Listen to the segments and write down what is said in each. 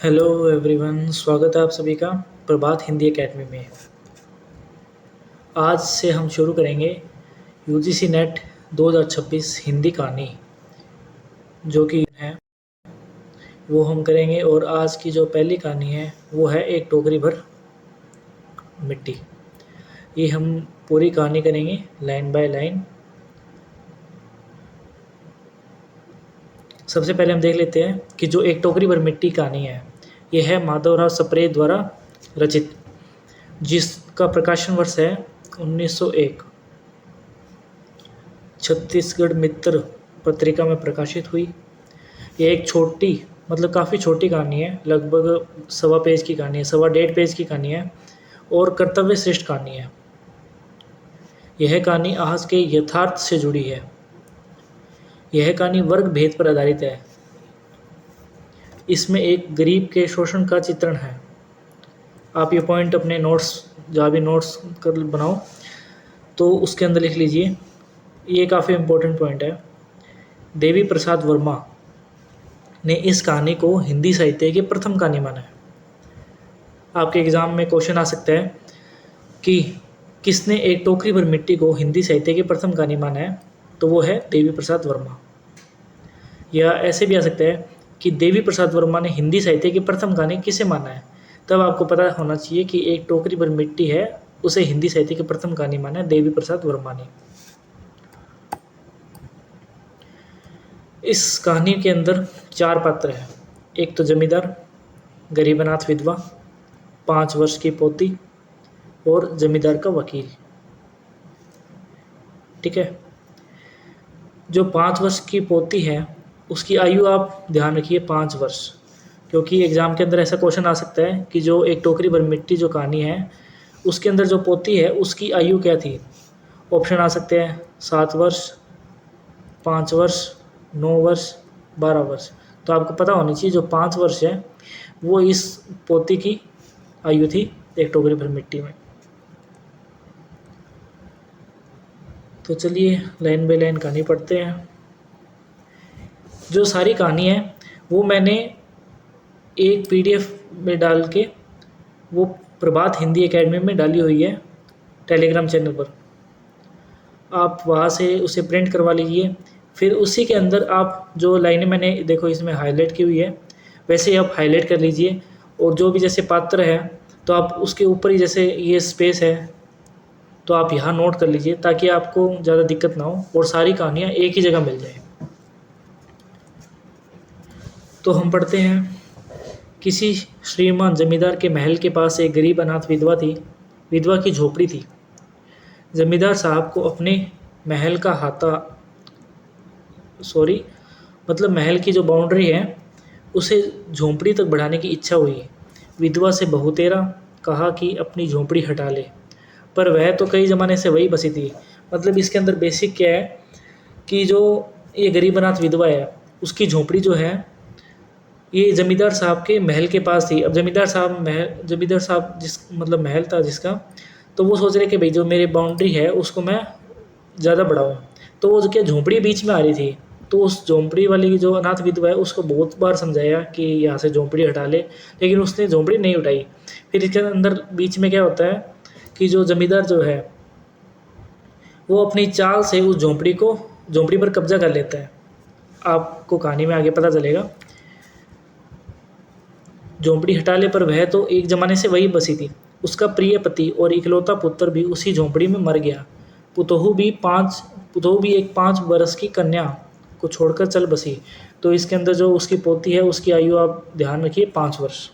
Hello everyone, स्वागत है आप सभी का प्रभात हिंदी एकेडमी में। आज से हम शुरू करेंगे यूजीसी नेट 2026 हिंदी कहानी जो कि है वो हम करेंगे। और आज की जो पहली कहानी है वो है एक टोकरी भर मिट्टी। ये हम पूरी कहानी करेंगे लाइन बाय लाइन। सबसे पहले हम देख लेते हैं कि जो एक टोकरी भर मिट्टी कहानी है ये है माधवराव सप्रे द्वारा रचित, जिसका प्रकाशन वर्ष है 1901। छत्तीसगढ़ मित्र पत्रिका में प्रकाशित हुई। ये एक छोटी काफ़ी छोटी कहानी है, लगभग सवा पेज की कहानी है, सवा डेढ़ पेज की कहानी है और कर्तव्य श्रेष्ठ कहानी है। यह कहानी आज के यथार्थ से जुड़ी है। यह कहानी वर्ग भेद पर आधारित है। इसमें एक गरीब के शोषण का चित्रण है। आप ये पॉइंट अपने नोट्स जहाँ भी नोट्स कर बनाओ तो उसके अंदर लिख लीजिए। ये काफ़ी इम्पोर्टेंट पॉइंट है। देवी प्रसाद वर्मा ने इस कहानी को हिंदी साहित्य की प्रथम कहानी माना है। आपके एग्ज़ाम में क्वेश्चन आ सकता है कि किसने एक टोकरी भर मिट्टी को हिंदी साहित्य की प्रथम कहानी माना है, तो वो है देवी प्रसाद वर्मा। या ऐसे भी आ सकता है कि देवी प्रसाद वर्मा ने हिंदी साहित्य की प्रथम कहानी किसे माना है। तब आपको पता होना चाहिए कि एक टोकरी भर मिट्टी है, उसे हिंदी साहित्य की प्रथम कहानी माना है देवी प्रसाद वर्मा ने। इस कहानी के अंदर 4 पात्र हैं। एक तो जमींदार, गरीबनाथ विधवा, 5 वर्ष की पोती और जमींदार का वकील। ठीक है। जो 5 वर्ष की पोती है उसकी आयु आप ध्यान रखिए 5 वर्ष, क्योंकि एग्ज़ाम के अंदर ऐसा क्वेश्चन आ सकता है कि जो एक टोकरी भर मिट्टी जो कहानी है उसके अंदर जो पोती है उसकी आयु क्या थी। ऑप्शन आ सकते हैं 7 वर्ष, 5 वर्ष, 9 वर्ष, 12 वर्ष। तो आपको पता होनी चाहिए जो 5 वर्ष है वो इस पोती की आयु थी एक टोकरी भर मिट्टी में। तो चलिए लाइन बाय लाइन कहानी पढ़ते हैं। जो सारी कहानी है वो मैंने एक पीडीएफ में डाल के वो प्रभात हिंदी एकेडमी में डाली हुई है टेलीग्राम चैनल पर। आप वहाँ से उसे प्रिंट करवा लीजिए। फिर उसी के अंदर आप जो लाइनें मैंने देखो इसमें हाईलाइट की हुई है वैसे ही आप हाईलाइट कर लीजिए। और जो भी जैसे पात्र है तो आप उसके ऊपर ही जैसे ये स्पेस है तो आप यहाँ नोट कर लीजिए ताकि आपको ज़्यादा दिक्कत ना हो और सारी कहानियाँ एक ही जगह मिल जाए। तो हम पढ़ते हैं। किसी श्रीमान जमींदार के महल के पास एक गरीब अनाथ विधवा थी। विधवा की झोपड़ी थी। जमींदार साहब को अपने महल का महल की जो बाउंड्री है उसे झोंपड़ी तक बढ़ाने की इच्छा हुई। विधवा से बहुतेरा कहा कि अपनी झोंपड़ी हटा ले, पर वह तो कई ज़माने से वही बसी थी। इसके अंदर बेसिक क्या है कि जो ये गरीब अनाथ विधवा है उसकी झोंपड़ी जो है ये ज़मींदार साहब के महल के पास थी। अब ज़मींदार साहब महल था जिसका, तो वो सोच रहे कि भाई जो मेरी बाउंड्री है उसको मैं ज़्यादा बढ़ाऊँ। तो वो क्या झोंपड़ी बीच में आ रही थी, तो उस झोंपड़ी वाली की जो अनाथ विधवा है उसको बहुत बार समझाया कि यहाँ से झोंपड़ी हटा ले, लेकिन उसने झोंपड़ी नहीं उठाई। फिर इसके अंदर बीच में क्या होता है कि जो ज़मींदार जो है वो अपनी चाल से उस झोंपड़ी पर कब्जा कर लेता है। आपको कहानी में आगे पता चलेगा। झोंपड़ी हटा ले पर वह तो एक ज़माने से वही बसी थी। उसका प्रिय पति और इकलौता पुत्र भी उसी झोंपड़ी में मर गया। पुतोहू भी एक 5 बरस की कन्या को छोड़कर चल बसी। तो इसके अंदर जो उसकी पोती है उसकी आयु आप ध्यान रखिए 5 वर्ष।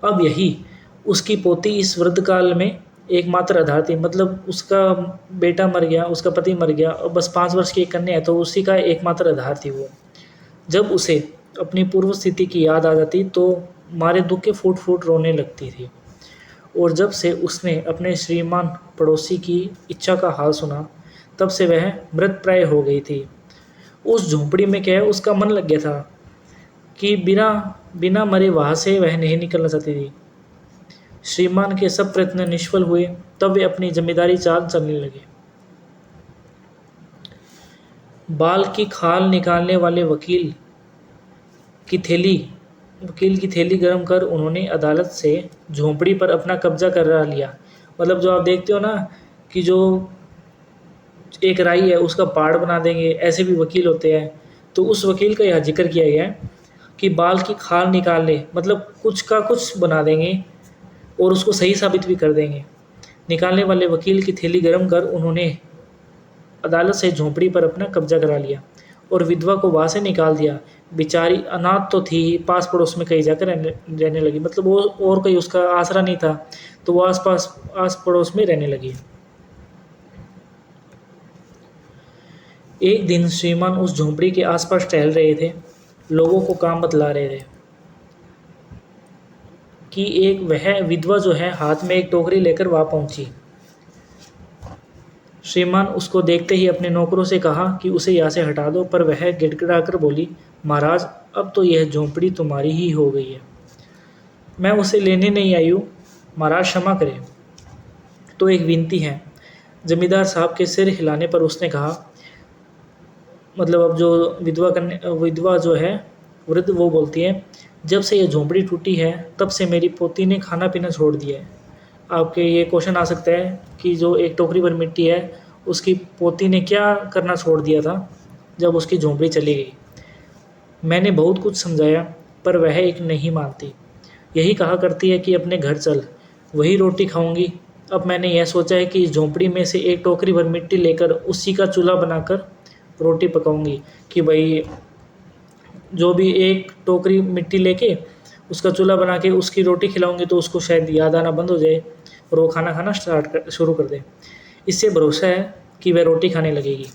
अब यही उसकी पोती इस वृद्ध काल में एकमात्र आधार थी। उसका बेटा मर गया, उसका पति मर गया और बस 5 वर्ष की एक कन्या है, तो उसी का एकमात्र आधार थी वो। जब उसे अपनी पूर्व स्थिति की याद आ जाती तो मारे दुख के फूट फूट रोने लगती थी। और जब से उसने अपने श्रीमान पड़ोसी की इच्छा का हाल सुना तब से वह मृत प्राय हो गई थी। उस झोंपड़ी में क्या है उसका मन लग गया था कि बिना बिना मरे वहाँ से वह नहीं निकलना चाहती थी। श्रीमान के सब प्रयत्न निष्फल हुए, तब वे अपनी जिम्मेदारी चाल चलने लगे। बाल की खाल निकालने वाले वकील की थैली वकील की थैली गर्म कर उन्होंने अदालत से झोंपड़ी पर अपना कब्जा करा लिया। मतलब जो आप देखते हो ना कि जो एक राई है उसका पहाड़ बना देंगे, ऐसे भी वकील होते हैं। तो उस वकील का यहाँ जिक्र किया गया है कि बाल की खाल निकाल ले, मतलब कुछ का कुछ बना देंगे और उसको सही साबित भी कर देंगे। निकालने वाले वकील की थैली गर्म कर उन्होंने अदालत से झोंपड़ी पर अपना कब्जा करा लिया और विधवा को वहाँ से निकाल दिया। बेचारी अनाथ तो थी, पास पड़ोस में कहीं जाकर रहने लगी। मतलब वो और कोई उसका आसरा नहीं था, तो वो आस पड़ोस में रहने लगी। एक दिन श्रीमान उस झोंपड़ी के आसपास टहल रहे थे, लोगों को काम बतला रहे थे कि एक वह विधवा जो है हाथ में एक टोकरी लेकर वहाँ पहुंची। श्रीमान उसको देखते ही अपने नौकरों से कहा कि उसे यहाँ से हटा दो, पर वह गिड़गिड़ाकर बोली, महाराज अब तो यह झोंपड़ी तुम्हारी ही हो गई है, मैं उसे लेने नहीं आई हूँ, महाराज क्षमा करें। तो एक विनती है। जमींदार साहब के सिर हिलाने पर उसने कहा, मतलब अब जो विधवा जो है वृद्ध, वो बोलती है, जब से ये झोंपड़ी टूटी है तब से मेरी पोती ने खाना पीना छोड़ दिया है। आपके ये क्वेश्चन आ सकता है कि जो एक टोकरी भर मिट्टी है उसकी पोती ने क्या करना छोड़ दिया था जब उसकी झोंपड़ी चली गई। मैंने बहुत कुछ समझाया पर वह एक नहीं मानती, यही कहा करती है कि अपने घर चल, वही रोटी खाऊंगी। अब मैंने यह सोचा है कि इस झोंपड़ी में से एक टोकरी भर मिट्टी लेकर उसी का चूल्हा बनाकर रोटी पकाऊंगी, कि भाई जो भी एक टोकरी मिट्टी लेके उसका चूल्हा बना के उसकी रोटी खिलाऊंगी तो उसको शायद याद आना बंद हो जाए और वो खाना खाना शुरू कर दे। इससे भरोसा है कि वह रोटी खाने लगेगी।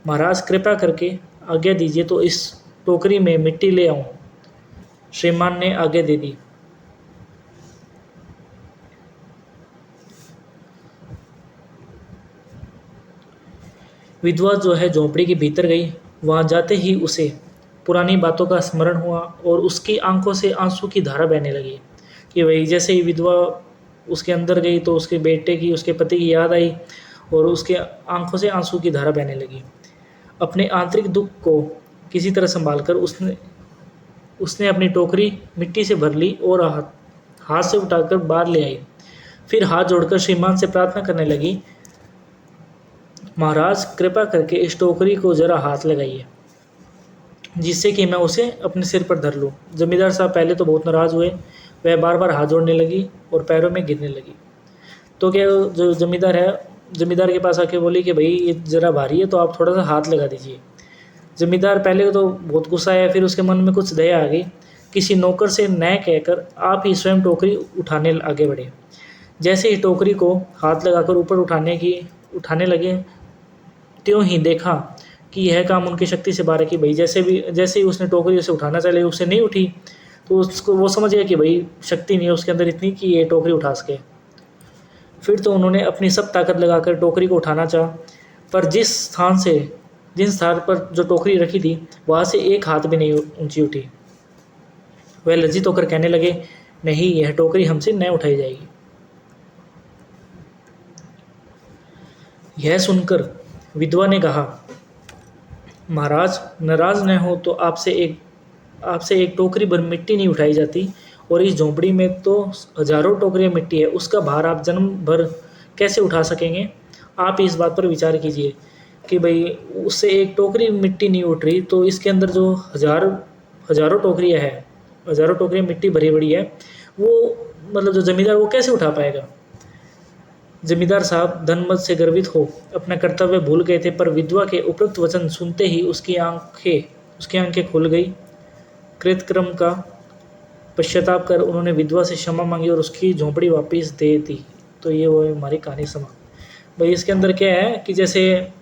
महाराज कृपा करके आज्ञा दीजिए तो इस टोकरी में मिट्टी ले आऊं। श्रीमान ने आज्ञा दे दी। विधवा जो है झोंपड़ी के भीतर गई। वहां जाते ही उसे पुरानी बातों का स्मरण हुआ और उसकी आंखों से आंसू की धारा बहने लगी। कि वही जैसे ही विधवा उसके अंदर गई तो उसके बेटे की, उसके पति की याद आई और उसके आंखों से आंसू की धारा बहने लगी। अपने आंतरिक दुख को किसी तरह संभाल कर उसने उसने अपनी टोकरी मिट्टी से भर ली और हाथ से उठाकर बाहर ले आई। फिर हाथ जोड़कर श्रीमान से प्रार्थना करने लगी, महाराज कृपा करके इस टोकरी को जरा हाथ लगाइए जिससे कि मैं उसे अपने सिर पर धर लूँ। जमींदार साहब पहले तो बहुत नाराज़ हुए, वह बार बार हाथ जोड़ने लगी और पैरों में गिरने लगी। तो क्या जो जमींदार है, जमींदार के पास आके बोली कि भाई ये ज़रा भारी है तो आप थोड़ा सा हाथ लगा दीजिए। जमींदार पहले तो बहुत गुस्सा आया, फिर उसके मन में कुछ दया आ गई। किसी नौकर से न कहकर आप ही स्वयं टोकरी उठाने आगे बढ़े। जैसे ही टोकरी को हाथ लगाकर ऊपर उठाने लगे, त्यों ही देखा कि यह काम उनकी शक्ति से बाहर है। कि भाई जैसे ही उसने टोकरी उसे उठाना चले, उससे नहीं उठी, तो उसको वो समझ गया कि भाई शक्ति नहीं है उसके अंदर इतनी कि ये टोकरी उठा सके। फिर तो उन्होंने अपनी सब ताकत लगाकर टोकरी को उठाना चाहा, पर जिस स्थान पर जो टोकरी रखी थी वहाँ से एक हाथ भी नहीं ऊंची उठी। वह लज्जित होकर कहने लगे, नहीं, यह टोकरी हमसे न उठाई जाएगी। यह सुनकर विधवा ने कहा, महाराज नाराज न हो तो आपसे एक टोकरी भर मिट्टी नहीं उठाई जाती, और इस झोंपड़ी में तो हजारों टोकरियां मिट्टी है, उसका भार आप जन्म भर कैसे उठा सकेंगे। आप इस बात पर विचार कीजिए कि भाई उससे एक टोकरी मिट्टी नहीं उठ रही, तो इसके अंदर जो हजारों टोकरियां है, हजारों टोकरियां मिट्टी भरी पड़ी है, वो मतलब जो जमींदार वो कैसे उठा पाएगा। जमींदार साहब धनमत से गर्वित हो अपना कर्तव्य भूल गए थे, पर विधवा के उपरोक्त वचन सुनते ही उसकी आंखें खुल गई। कृतक्रम का पश्चाताप कर उन्होंने विधवा से क्षमा मांगी और उसकी झोंपड़ी वापस दे दी। तो ये वो हमारी कहानी समाप्त। भाई इसके अंदर क्या है कि जैसे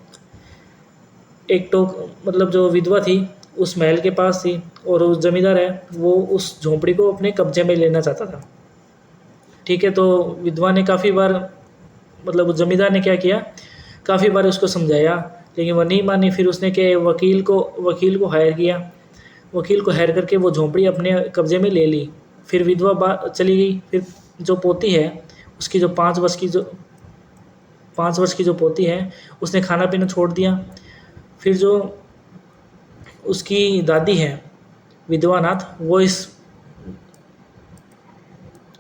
मतलब जो विधवा थी उस महल के पास थी और उस जमींदार है वो उस झोंपड़ी को अपने कब्जे में लेना चाहता था। ठीक है, तो विधवा ने काफ़ी बार, मतलब जमींदार ने क्या किया, काफ़ी बार उसको समझाया लेकिन वह नहीं मानी। फिर उसने क्या, वकील को हायर किया। वकील को हायर करके वो झोंपड़ी अपने कब्जे में ले ली। फिर विधवा चली गई। फिर जो पोती है उसकी जो 5 वर्ष की जो पोती है उसने खाना पीना छोड़ दिया। फिर जो उसकी दादी है विधवा नाथ वो इस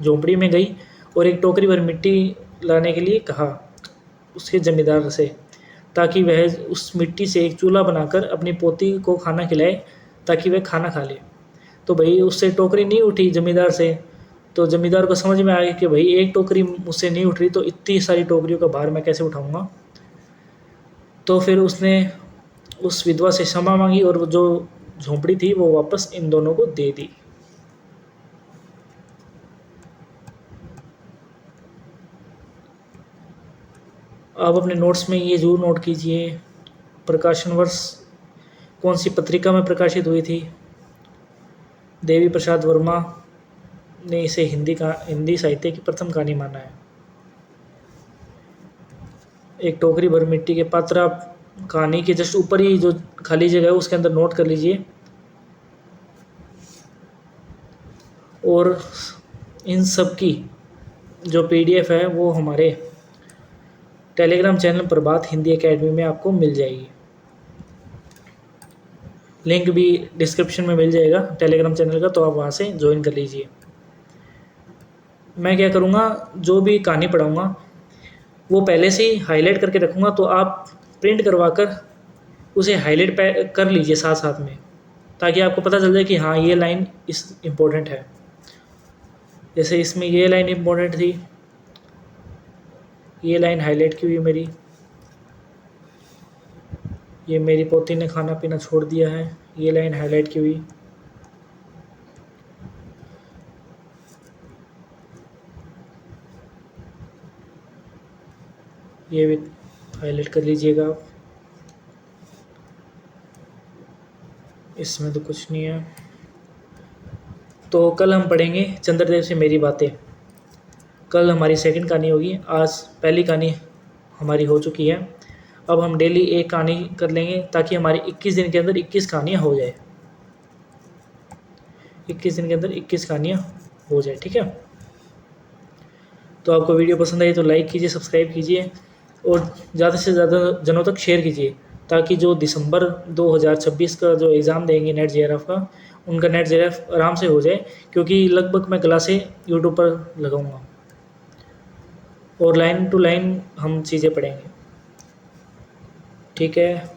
झोंपड़ी में गई और एक टोकरी भर मिट्टी लाने के लिए कहा उसके जमींदार से, ताकि वह उस मिट्टी से एक चूल्हा बनाकर अपनी पोती को खाना खिलाए, ताकि वह खाना खा ले। तो भाई उससे टोकरी नहीं उठी जमींदार से। तो जमींदार को समझ में आ गया कि भाई एक टोकरी मुझसे नहीं उठ रही, तो इतनी सारी टोकरियों का भार मैं कैसे उठाऊंगा। तो फिर उसने उस विधवा से क्षमा मांगी और वो जो झोंपड़ी थी वो वापस इन दोनों को दे दी। आप अपने नोट्स में ये जरूर नोट कीजिए, प्रकाशन वर्ष कौन सी पत्रिका में प्रकाशित हुई थी। देवी प्रसाद वर्मा ने इसे हिंदी साहित्य की प्रथम कहानी माना है। एक टोकरी भर मिट्टी के पात्र आप कहानी के जस्ट ऊपर ही जो खाली जगह है उसके अंदर नोट कर लीजिए। और इन सब की जो पीडीएफ है वो हमारे टेलीग्राम चैनल प्रभात हिंदी एकेडमी में आपको मिल जाएगी। लिंक भी डिस्क्रिप्शन में मिल जाएगा टेलीग्राम चैनल का, तो आप वहाँ से ज्वाइन कर लीजिए। मैं क्या करूँगा, जो भी कहानी पढ़ाऊँगा वो पहले से ही हाईलाइट करके रखूँगा, तो आप प्रिंट करवा कर उसे हाईलाइट कर लीजिए साथ साथ में, ताकि आपको पता चल जाए कि हाँ ये लाइन इस इम्पोर्टेंट है। जैसे इसमें ये लाइन इम्पोर्टेंट थी, ये लाइन हाईलाइट की हुई मेरी, ये मेरी पोती ने खाना पीना छोड़ दिया है, ये लाइन हाईलाइट की हुई। ये भी हाईलाइट कर लीजिएगा आप। इसमें तो कुछ नहीं है। तो कल हम पढ़ेंगे चंद्रदेव से मेरी बातें। कल हमारी सेकंड कहानी होगी। आज पहली कहानी हमारी हो चुकी है। अब हम डेली एक कहानी कर लेंगे, ताकि हमारी 21 दिन के अंदर 21 कहानियाँ हो जाए। 21 दिन के अंदर 21 कहानियाँ हो जाए, ठीक है। तो आपको वीडियो पसंद आई तो लाइक कीजिए, सब्सक्राइब कीजिए और ज़्यादा से ज़्यादा जनों तक शेयर कीजिए, ताकि जो दिसंबर 2026 का जो एग्ज़ाम देंगे नेट जेआरएफ का, उनका नेट जेआरएफ आराम से हो जाए, क्योंकि लगभग मैं क्लासें यूट्यूब पर लगाऊंगा और लाइन टू लाइन हम चीज़ें पढ़ेंगे, ठीक है।